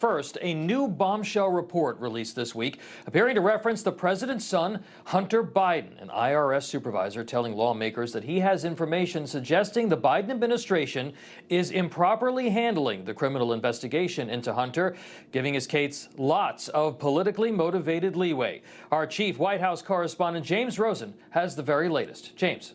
First, a new bombshell report released this week, appearing to reference the president's son, Hunter Biden, an IRS supervisor telling lawmakers that he has information suggesting the Biden administration is improperly handling the criminal investigation into Hunter, giving his case lots of politically motivated leeway. Our chief White House correspondent, James Rosen, has the very latest. James.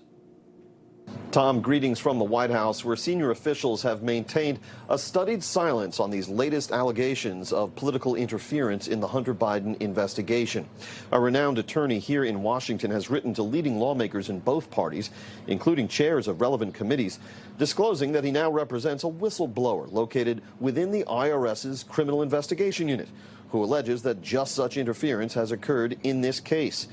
Tom, greetings from the White House, where senior officials have maintained a studied silence on these latest allegations of political interference in the Hunter Biden investigation. A renowned attorney here in Washington has written to leading lawmakers in both parties, including chairs of relevant committees, disclosing that he now represents a whistleblower located within the IRS's Criminal Investigation Unit, who alleges that just such interference has occurred in this case.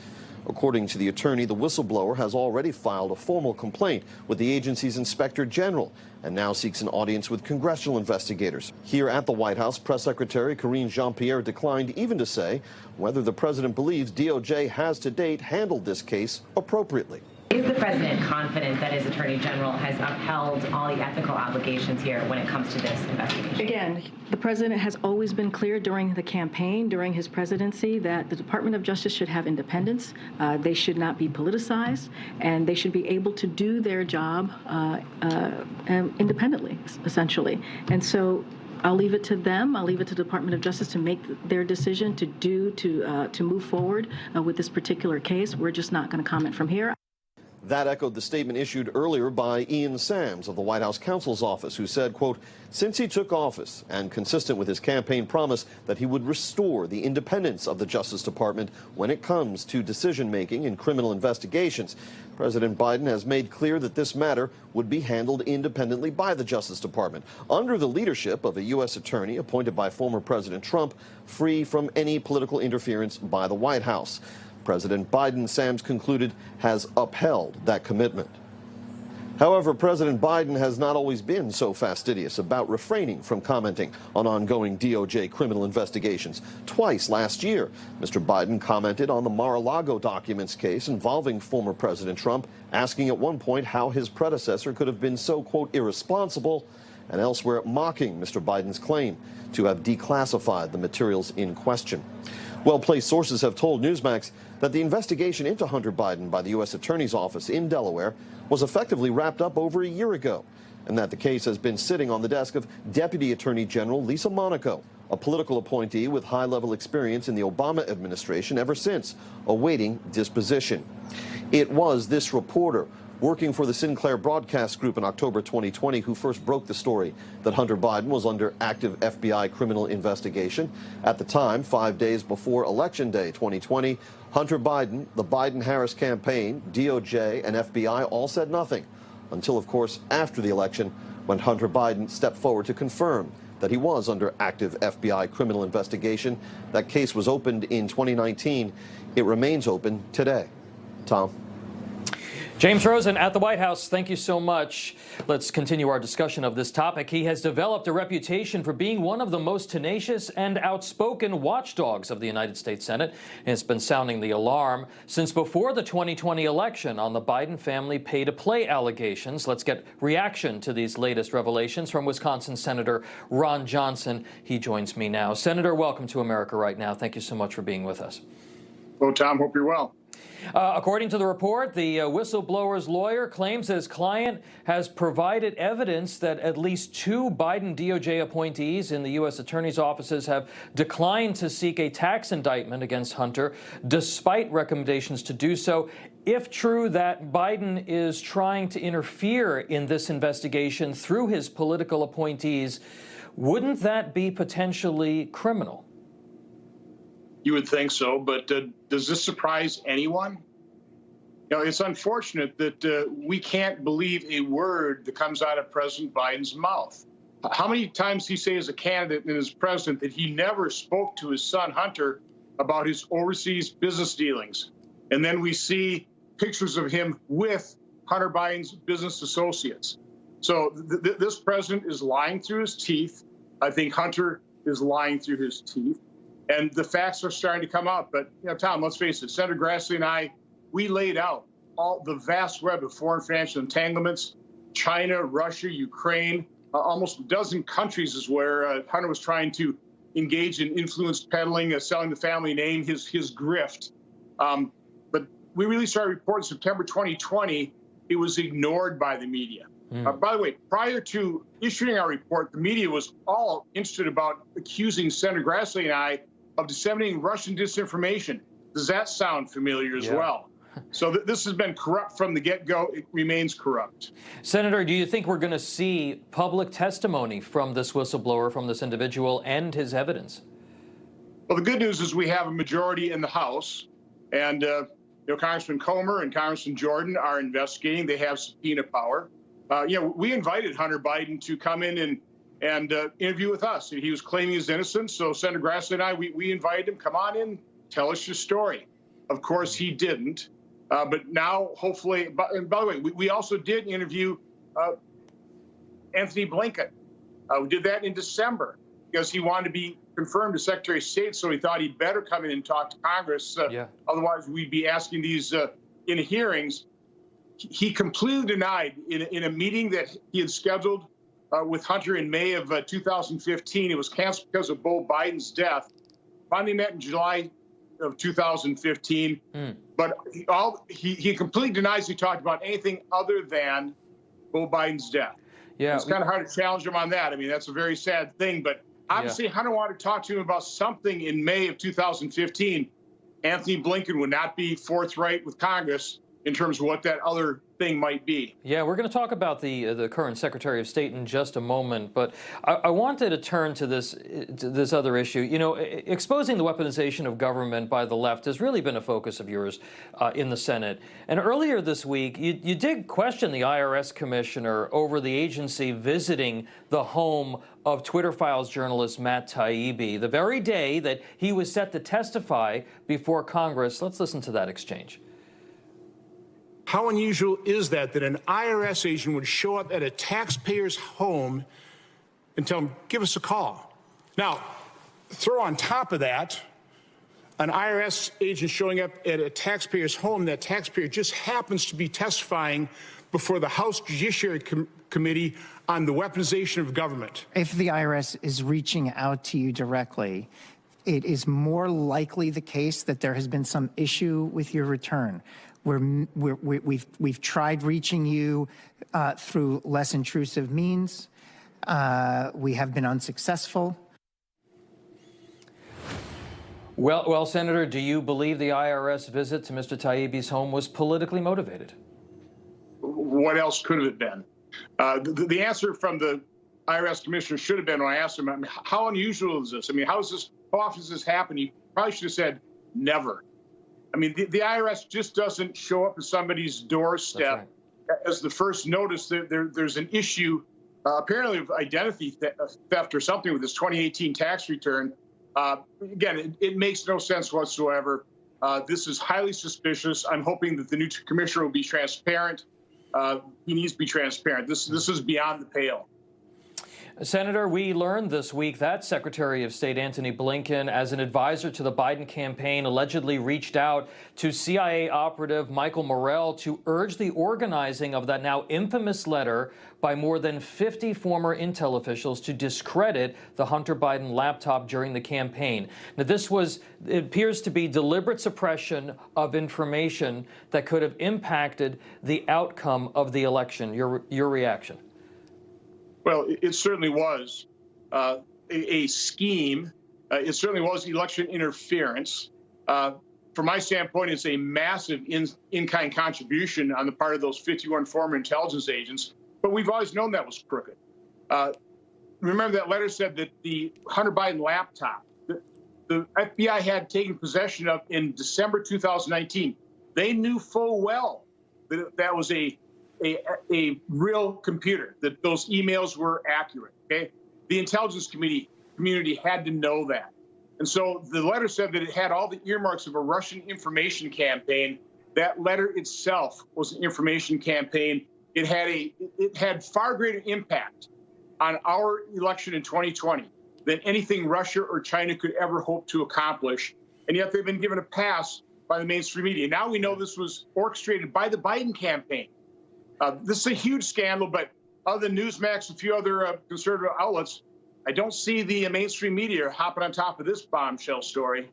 According to the attorney, the whistleblower has already filed a formal complaint with the agency's inspector general and now seeks an audience with congressional investigators. Here at the White House, Press Secretary Karine Jean-Pierre declined even to say whether the president believes DOJ has to date handled this case appropriately. Is the president confident that his attorney general has upheld all the ethical obligations here when it comes to this investigation? Again, the president has always been clear during the campaign, during his presidency, that the Department of Justice should have independence. They should not be politicized, and they should be able to do their job independently, essentially. And so I'll leave it to them. I'll leave it to the Department of Justice to make their decision to move forward with this particular case. We're just not going to comment from here. That echoed the statement issued earlier by Ian Sams of the White House counsel's office, who said, quote, since he took office and consistent with his campaign promise that he would restore the independence of the Justice Department when it comes to decision-making in criminal investigations, President Biden has made clear that this matter would be handled independently by the Justice Department, under the leadership of a U.S. attorney appointed by former President Trump, free from any political interference by the White House. President Biden, Sams concluded, has upheld that commitment. However, President Biden has not always been so fastidious about refraining from commenting on ongoing DOJ criminal investigations. Twice last year, Mr. Biden commented on the Mar-a-Lago documents case involving former President Trump, asking at one point how his predecessor could have been so, quote, irresponsible, and elsewhere mocking Mr. Biden's claim to have declassified the materials in question. Well-placed sources have told Newsmax that the investigation into Hunter Biden by the U.S. Attorney's Office in Delaware was effectively wrapped up over a year ago, and that the case has been sitting on the desk of Deputy Attorney General Lisa Monaco, a political appointee with high-level experience in the Obama administration ever since, awaiting disposition. It was this reporter working for the Sinclair Broadcast Group in October 2020 who first broke the story that Hunter Biden was under active FBI criminal investigation. At the time, 5 days before Election Day 2020, Hunter Biden, the Biden-Harris campaign, DOJ, and FBI all said nothing until, of course, after the election, when Hunter Biden stepped forward to confirm that he was under active FBI criminal investigation. That case was opened in 2019. It remains open today. Tom. James Rosen at the White House, thank you so much. Let's continue our discussion of this topic. He has developed a reputation for being one of the most tenacious and outspoken watchdogs of the United States Senate, and has been sounding the alarm since before the 2020 election on the Biden family pay-to-play allegations. Let's get reaction to these latest revelations from Wisconsin Senator Ron Johnson. He joins me now. Senator, welcome to America Right Now. Thank you so much for being with us. Hello, Tom. Hope you're well. According to the report, the whistleblower's lawyer claims his client has provided evidence that at least 2 Biden DOJ appointees in the U.S. attorney's offices have declined to seek a tax indictment against Hunter, despite recommendations to do so. If true that Biden is trying to interfere in this investigation through his political appointees, wouldn't that be potentially criminal? You would think so, but does this surprise anyone? You know, it's unfortunate that we can't believe a word that comes out of President Biden's mouth. How many times he say as a candidate and as president that he never spoke to his son Hunter about his overseas business dealings? And then we see pictures of him with Hunter Biden's business associates. So this president is lying through his teeth. I think Hunter is lying through his teeth. And the facts are starting to come out. But, you know, Tom, let's face it, Senator Grassley and I, we laid out all the vast web of foreign financial entanglements. China, Russia, Ukraine, almost a dozen countries is where Hunter was trying to engaged in influence peddling, selling the family name, his grift. But we released our report in September 2020. It was ignored by the media. By the way, prior to issuing our report, the media was all interested about accusing Senator Grassley and I of disseminating Russian disinformation. Does that sound familiar as well? So this has been corrupt from the get-go. It remains corrupt. Senator, do you think we're going to see public testimony from this whistleblower, from this individual, and his evidence? Well, the good news is we have a majority in the House, and Congressman Comer and Congressman Jordan are investigating. They have subpoena power. We invited Hunter Biden to come in and interview with us. He was claiming his innocence, so Senator Grassley and I, we invited him, come on in, tell us your story. Of course, he didn't. But now, hopefully, and by the way, we also did interview Anthony Blinken. We did that in December because he wanted to be confirmed as Secretary of State, so he thought he'd better come in and talk to Congress. Otherwise, we'd be asking these in hearings. He completely denied in a meeting that he had scheduled with Hunter in May of 2015. It was canceled because of Beau Biden's death. Finally met in July of 2015, but he completely denies he talked about anything other than Beau Biden's death. Yeah, it's kind of hard to challenge him on that. I mean, that's a very sad thing, but obviously Hunter wanted to talk to him about something in May of 2015. Anthony Blinken would not be forthright with Congress in terms of what that other thing might be. Yeah, we're going to talk about the current Secretary of State in just a moment, but I wanted to turn to this other issue. You know, exposing the weaponization of government by the left has really been a focus of yours in the Senate. And earlier this week, you did question the IRS commissioner over the agency visiting the home of Twitter Files journalist Matt Taibbi, the very day that he was set to testify before Congress. Let's listen to that exchange. How unusual is that an IRS agent would show up at a taxpayer's home and tell him, give us a call? Now, throw on top of that an IRS agent showing up at a taxpayer's home. That taxpayer just happens to be testifying before the House Judiciary Committee on the weaponization of government. If the IRS is reaching out to you directly, it is more likely the case that there has been some issue with your return. We've tried reaching you through less intrusive means. We have been unsuccessful. Well, Senator, do you believe the IRS visit to Mr. Taibbi's home was politically motivated? What else could it have been? The answer from the IRS commissioner should have been, when I asked him, I mean, how unusual is this? I mean, how often does this happen? He probably should have said never. I mean, the IRS just doesn't show up at somebody's doorstep as the first notice that there's an issue, apparently of identity theft or something with this 2018 tax return. Again, it makes no sense whatsoever. This is highly suspicious. I'm hoping that the new commissioner will be transparent. He needs to be transparent. This is beyond the pale. Senator, we learned this week that Secretary of State Antony Blinken, as an advisor to the Biden campaign, allegedly reached out to CIA operative Michael Morrell to urge the organizing of that now infamous letter by more than 50 former intel officials to discredit the Hunter Biden laptop during the campaign. Now, it appears to be deliberate suppression of information that could have impacted the outcome of the election. Your reaction? Well, it certainly was a scheme. It certainly was election interference. From my standpoint, it's a massive in-kind contribution on the part of those 51 former intelligence agents. But we've always known that was crooked. Remember, that letter said that the Hunter Biden laptop, the FBI had taken possession of in December 2019. They knew full well that that was a real computer, that those emails were accurate, okay? The intelligence community had to know that. And so the letter said that it had all the earmarks of a Russian information campaign. That letter itself was an information campaign. It had far greater impact on our election in 2020 than anything Russia or China could ever hope to accomplish. And yet they've been given a pass by the mainstream media. Now we know this was orchestrated by the Biden campaign. This is a huge scandal, but other than Newsmax and a few other conservative outlets, I don't see the mainstream media hopping on top of this bombshell story.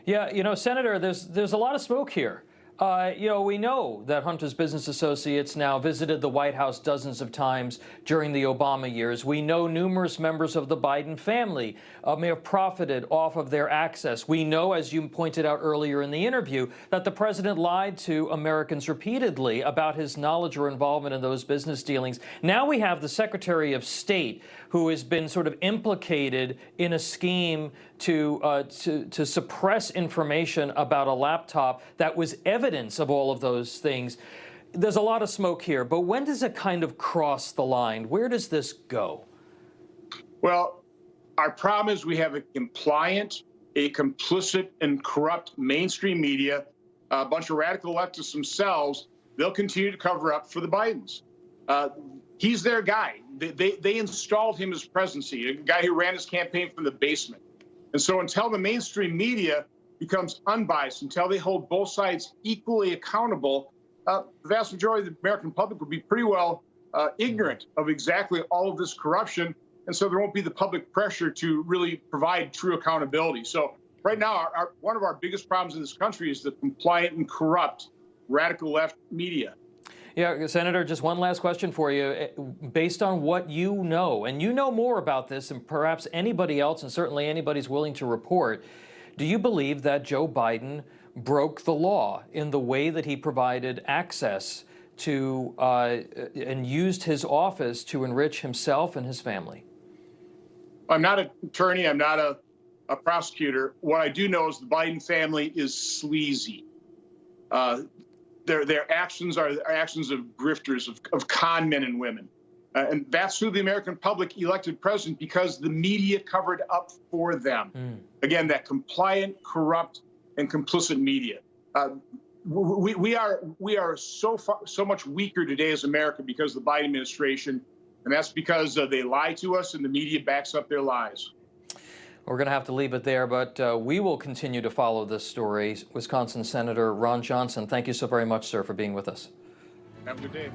Yeah, you know, Senator, there's a lot of smoke here. You know, we know that Hunter's business associates now visited the White House dozens of times during the Obama years. We know numerous members of the Biden family may have profited off of their access. We know, as you pointed out earlier in the interview, that the president lied to Americans repeatedly about his knowledge or involvement in those business dealings. Now we have the Secretary of State, who has been sort of implicated in a scheme to suppress information about a laptop that was evidence of all of those things. There's a lot of smoke here, but when does it kind of cross the line? Where does this go? Well, our problem is we have a compliant, a complicit and corrupt mainstream media, a bunch of radical leftists themselves. They'll continue to cover up for the Bidens. He's their guy. They installed him as presidency, a guy who ran his campaign from the basement. And so until the mainstream media becomes unbiased, until they hold both sides equally accountable, the vast majority of the American public will be pretty well ignorant of exactly all of this corruption. And so there won't be the public pressure to really provide true accountability. So right now, one of our biggest problems in this country is the compliant and corrupt radical left media. Yeah, Senator, just one last question for you. Based on what you know, and you know more about this than perhaps anybody else, and certainly anybody's willing to report, do you believe that Joe Biden broke the law in the way that he provided access to and used his office to enrich himself and his family? I'm not an attorney. I'm not a prosecutor. What I do know is the Biden family is sleazy. Their actions are actions of grifters, of con men and women. And that's who the American public elected president because the media covered up for them. Again, that compliant, corrupt, and complicit media. We are so much weaker today as America because of the Biden administration, and that's because they lie to us and the media backs up their lies. We're going to have to leave it there, but we will continue to follow this story. Wisconsin Senator Ron Johnson, thank you so very much, sir, for being with us. Have a good day.